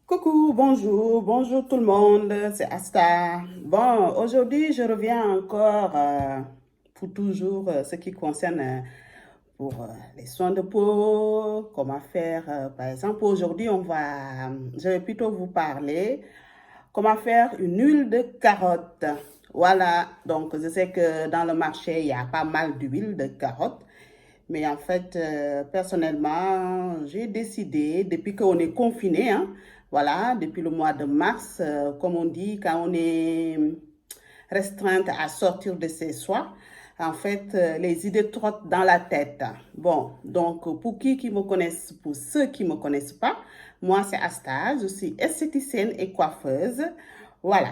Coucou, bonjour tout le monde, c'est Asta. Bon, aujourd'hui, je reviens encore pour toujours ce qui concerne pour les soins de peau, comment faire. Par exemple, aujourd'hui, je vais plutôt vous parler comment faire une huile de carotte. Voilà, donc je sais que dans le marché, il y a pas mal d'huile de carotte. Mais en fait, personnellement, j'ai décidé, depuis qu'on est confiné, hein, voilà, depuis le mois de mars, comme on dit, quand on est restreinte à sortir de ses soins, en fait, les idées trottent dans la tête. Bon, donc pour qui me connaissent, pour ceux qui ne me connaissent pas, moi c'est Asta, je suis esthéticienne et coiffeuse. Voilà.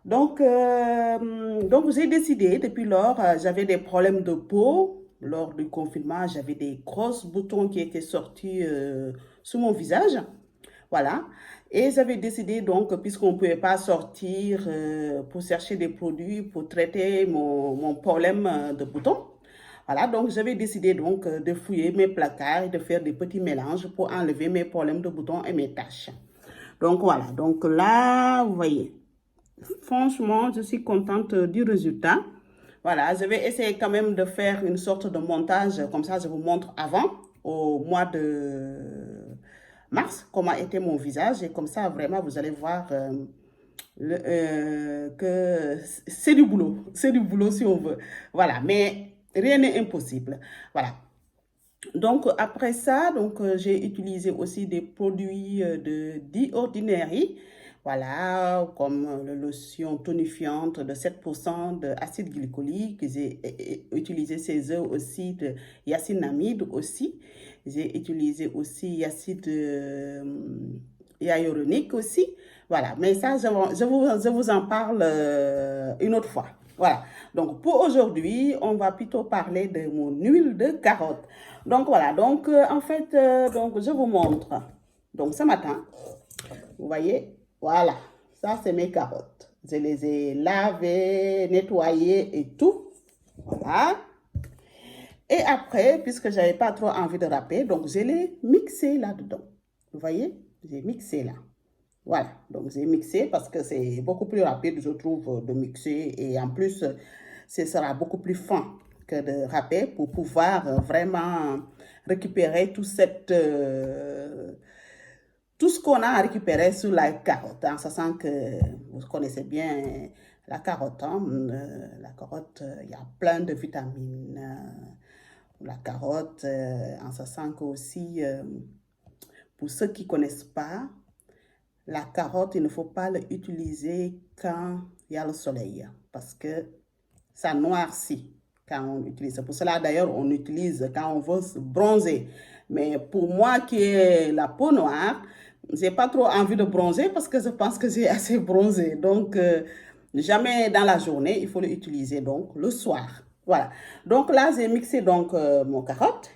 Donc j'ai décidé, depuis lors, j'avais des problèmes de peau. Lors du confinement, j'avais des grosses boutons qui étaient sortis sur mon visage. Voilà. Et j'avais décidé donc, puisqu'on ne pouvait pas sortir pour chercher des produits pour traiter mon problème de boutons, voilà, donc j'avais décidé donc de fouiller mes placards et de faire des petits mélanges pour enlever mes problèmes de boutons et mes taches. Donc voilà, donc là, vous voyez, franchement, je suis contente du résultat. Voilà, je vais essayer quand même de faire une sorte de montage, comme ça je vous montre avant, au mois de mars, comment était mon visage. Et comme ça, vraiment, vous allez voir que c'est du boulot si on veut. Voilà, mais rien n'est impossible. Voilà. Donc, après ça, j'ai utilisé aussi des produits de The Ordinary. Voilà, comme la lotion tonifiante de 7% d'acide glycolique. J'ai utilisé ces œufs aussi de yacinamide aussi. J'ai utilisé aussi acide hyaluronique aussi. Voilà, mais ça, je vous en parle une autre fois. Voilà, donc pour aujourd'hui, on va plutôt parler de mon huile de carotte. Donc voilà, en fait, je vous montre. Donc ce matin, vous voyez, voilà, ça c'est mes carottes. Je les ai lavées, nettoyées et tout. Voilà. Et après, puisque je n'avais pas trop envie de râper, donc je l'ai mixé là-dedans. Vous voyez, j'ai mixé là. Voilà, donc j'ai mixé parce que c'est beaucoup plus rapide, je trouve, de mixer. Et en plus, ce sera beaucoup plus fin que de râper pour pouvoir vraiment récupérer tout ce qu'on a récupéré sur la carotte. En sachant que vous connaissez bien la carotte. Hein, la carotte, il y a plein de vitamines. La carotte, en sachant que aussi, pour ceux qui ne connaissent pas, la carotte, il ne faut pas l'utiliser quand il y a le soleil parce que ça noircit quand on utilise. C'est pour cela, d'ailleurs, on utilise quand on veut se bronzer. Mais pour moi qui ai la peau noire, je n'ai pas trop envie de bronzer parce que je pense que j'ai assez bronzé. Donc, jamais dans la journée, il faut l'utiliser donc le soir. Voilà. Donc là, j'ai mixé donc mon carotte.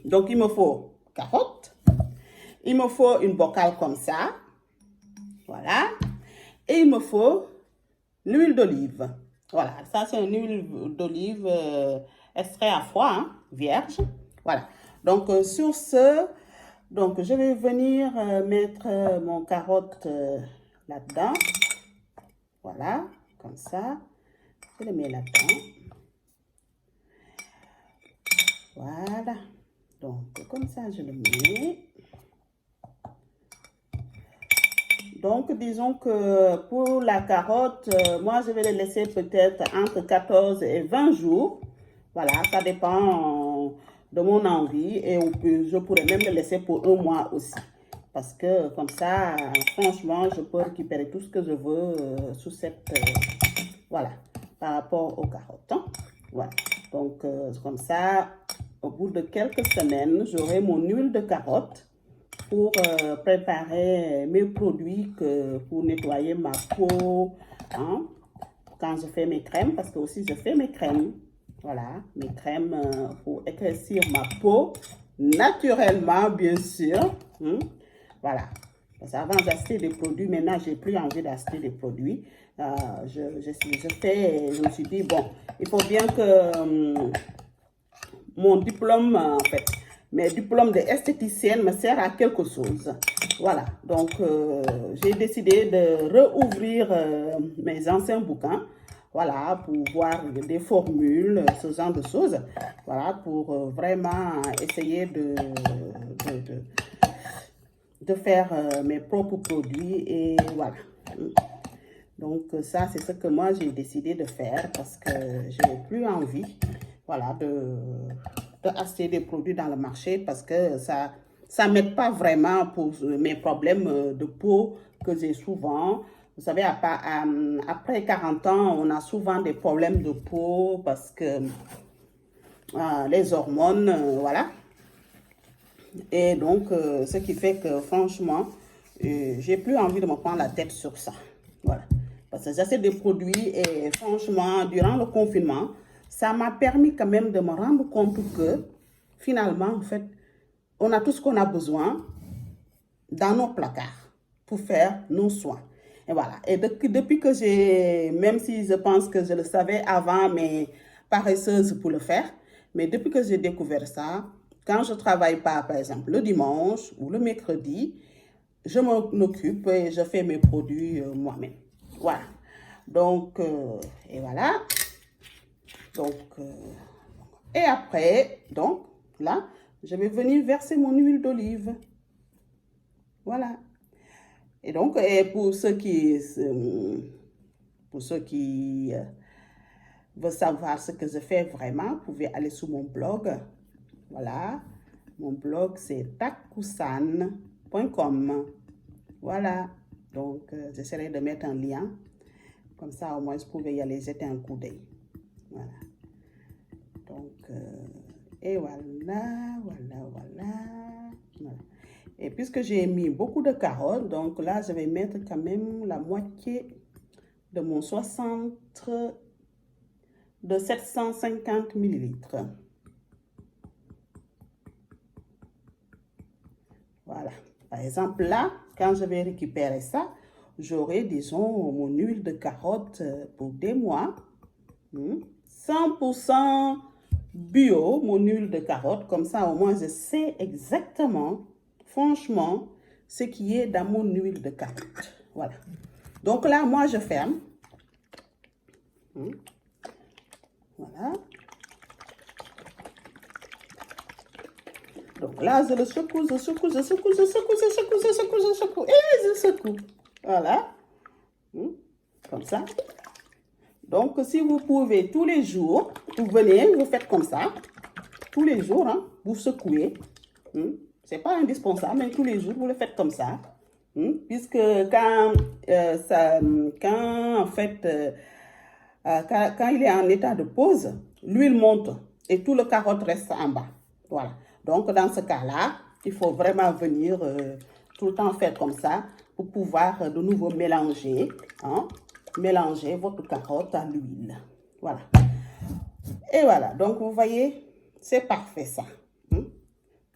Donc, il me faut carotte. Il me faut une bocale comme ça. Voilà. Et il me faut l'huile d'olive. Voilà. Ça, c'est une huile d'olive extrait à froid, hein, vierge. Voilà. Donc, sur ce, donc, je vais venir mettre mon carotte là-dedans. Voilà. Comme ça. Je le mets là-dedans. Voilà. Donc, comme ça, je le mets. Donc, disons que pour la carotte, moi, je vais le laisser peut-être entre 14 et 20 jours. Voilà, ça dépend de mon envie. Et je pourrais même le laisser pour un mois aussi. Parce que comme ça, franchement, je peux récupérer tout ce que je veux sous cette... voilà, par rapport aux carottes. Hein. Voilà. Donc, comme ça, au bout de quelques semaines, j'aurai mon huile de carotte pour préparer mes produits pour nettoyer ma peau, hein, quand je fais mes crèmes, parce que aussi je fais mes crèmes, voilà, mes crèmes pour éclaircir ma peau, naturellement, bien sûr, hein, voilà. Parce qu'avant d'acheter des produits, maintenant j'ai plus envie d'acheter des produits. Je me suis dit, bon, il faut bien que mon diplôme, en fait, mes diplômes d'esthéticienne me servent à quelque chose. Voilà, donc j'ai décidé de rouvrir mes anciens bouquins, voilà, pour voir des formules, ce genre de choses, voilà, pour vraiment essayer de faire mes propres produits et voilà. Donc ça, c'est ce que moi j'ai décidé de faire parce que je n'ai plus envie, voilà, d'acheter des produits dans le marché parce que ça m'aide pas vraiment pour mes problèmes de peau que j'ai souvent. Vous savez, après 40 ans, on a souvent des problèmes de peau parce que les hormones, voilà. Et donc, ce qui fait que franchement, j'ai plus envie de me prendre la tête sur ça. Voilà. Parce que j'achète des produits et franchement, durant le confinement, ça m'a permis quand même de me rendre compte que finalement, en fait, on a tout ce qu'on a besoin dans nos placards pour faire nos soins. Et voilà. Et depuis que j'ai, même si je pense que je le savais avant, mais paresseuse pour le faire, mais depuis que j'ai découvert ça, quand je ne travaille pas, par exemple, le dimanche ou le mercredi, je m'en occupe et je fais mes produits moi-même. Voilà. Donc, et voilà. Donc, et après, donc, là, je vais venir verser mon huile d'olive. Voilà. Et donc, et pour ceux qui veulent savoir ce que je fais vraiment, vous pouvez aller sur mon blog. Voilà. Mon blog, c'est takusan.com. Voilà. Donc, j'essaierai de mettre un lien. Comme ça, au moins, vous pouvez y aller jeter un coup d'œil. Voilà. Donc, et voilà. Et puisque j'ai mis beaucoup de carottes, donc là, je vais mettre quand même la moitié de mon 750 millilitres. Voilà. Par exemple, là, quand je vais récupérer ça, j'aurai, disons, mon huile de carotte pour des mois. 100% bio, mon huile de carotte. Comme ça, au moins, je sais exactement, franchement, ce qui est dans mon huile de carotte. Voilà. Donc là, moi, je ferme. Voilà. Donc là, je le secoue, je secoue. Et je secoue. Voilà. Comme ça. Donc, si vous pouvez tous les jours, vous venez, vous faites comme ça. Tous les jours, hein, vous secouez. C'est pas indispensable, mais tous les jours, vous le faites comme ça. Puisque quand en fait, quand il est en état de pause, l'huile monte et tout le carotte reste en bas. Voilà. Donc, dans ce cas-là, il faut vraiment venir tout le temps faire comme ça pour pouvoir de nouveau mélanger, hein, mélanger votre carotte à l'huile. Voilà. Et voilà. Donc, vous voyez, c'est parfait ça.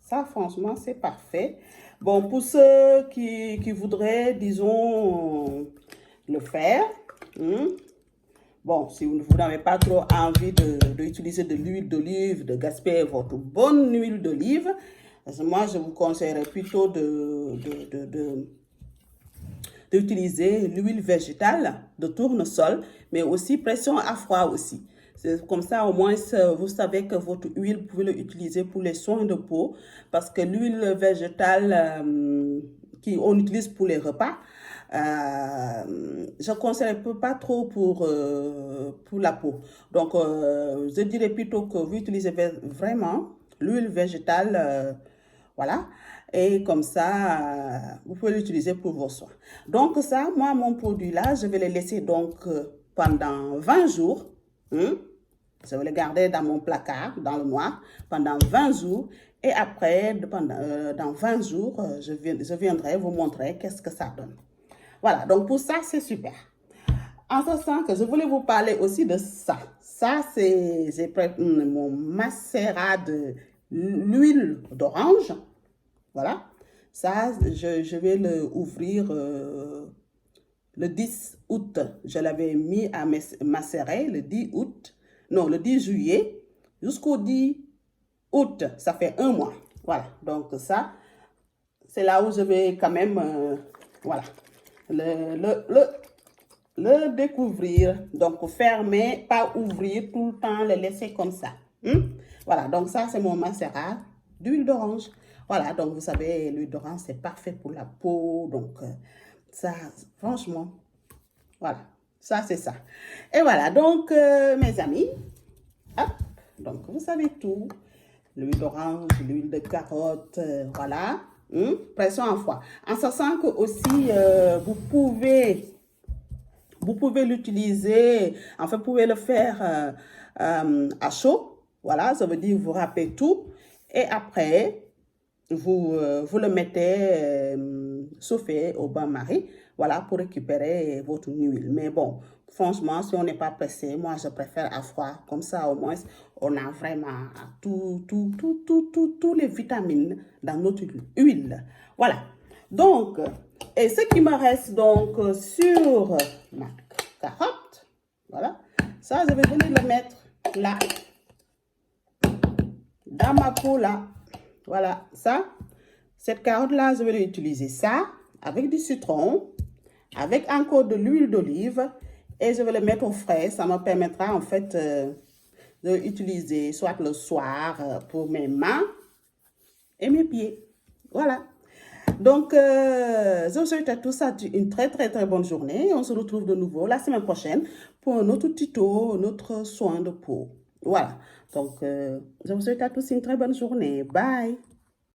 Ça, franchement, c'est parfait. Bon, pour ceux qui voudraient, disons, le faire, bon, si vous n'avez pas trop envie d'utiliser de l'huile d'olive, de gaspiller votre bonne huile d'olive, moi, je vous conseillerais plutôt d'utiliser l'huile végétale de tournesol, mais aussi pression à froid aussi. C'est comme ça, au moins, vous savez que votre huile, vous pouvez l'utiliser pour les soins de peau, parce que l'huile végétale qu'on utilise pour les repas, je ne conseille pas trop pour la peau. Donc, je dirais plutôt que vous utilisez vraiment l'huile végétale, voilà. Et comme ça, vous pouvez l'utiliser pour vos soins. Donc ça, moi, mon produit là, je vais le laisser donc pendant 20 jours. Je vais le garder dans mon placard, dans le noir, pendant 20 jours. Et après, dans 20 jours, je viendrai vous montrer qu'est-ce que ça donne. Voilà, donc pour ça, c'est super. En ce sens que je voulais vous parler aussi de ça. Ça, j'ai pris mon macérat de l'huile d'orange. Voilà. Ça, je vais le ouvrir le 10 août. Je l'avais mis à macérer le 10 août. Non, le 10 juillet jusqu'au 10 août. Ça fait un mois. Voilà. Donc ça, c'est là où je vais quand même, voilà, le découvrir. Donc, fermer, pas ouvrir tout le temps, le laisser comme ça. Voilà, donc ça, c'est mon macérat d'huile d'orange. Voilà, donc vous savez, l'huile d'orange, c'est parfait pour la peau. Donc, ça, franchement, voilà, ça, c'est ça. Et voilà, donc, mes amis, hop, donc, vous savez tout. L'huile d'orange, l'huile de carotte, voilà. Pression en foie. En sachant que aussi, vous pouvez l'utiliser, enfin, vous pouvez le faire à chaud. Voilà, ça veut dire vous râpez tout. Et après, vous le mettez chauffer au bain-marie, voilà, pour récupérer votre huile. Mais bon, franchement, si on n'est pas pressé, moi, je préfère à froid. Comme ça, au moins, on a vraiment tous les vitamines dans notre huile. Voilà. Donc, et ce qui me reste donc sur ma carotte, voilà, ça, je vais venir le mettre là, dans ma peau là. Voilà, ça, cette carotte-là, je vais l'utiliser ça avec du citron, avec encore de l'huile d'olive et je vais le mettre au frais. Ça me permettra en fait de l'utiliser soit le soir pour mes mains et mes pieds. Voilà. Donc, je vous souhaite à tous une très bonne journée. On se retrouve de nouveau la semaine prochaine pour un autre tuto, un autre soin de peau. Voilà. Donc, je vous souhaite à tous une très bonne journée. Bye.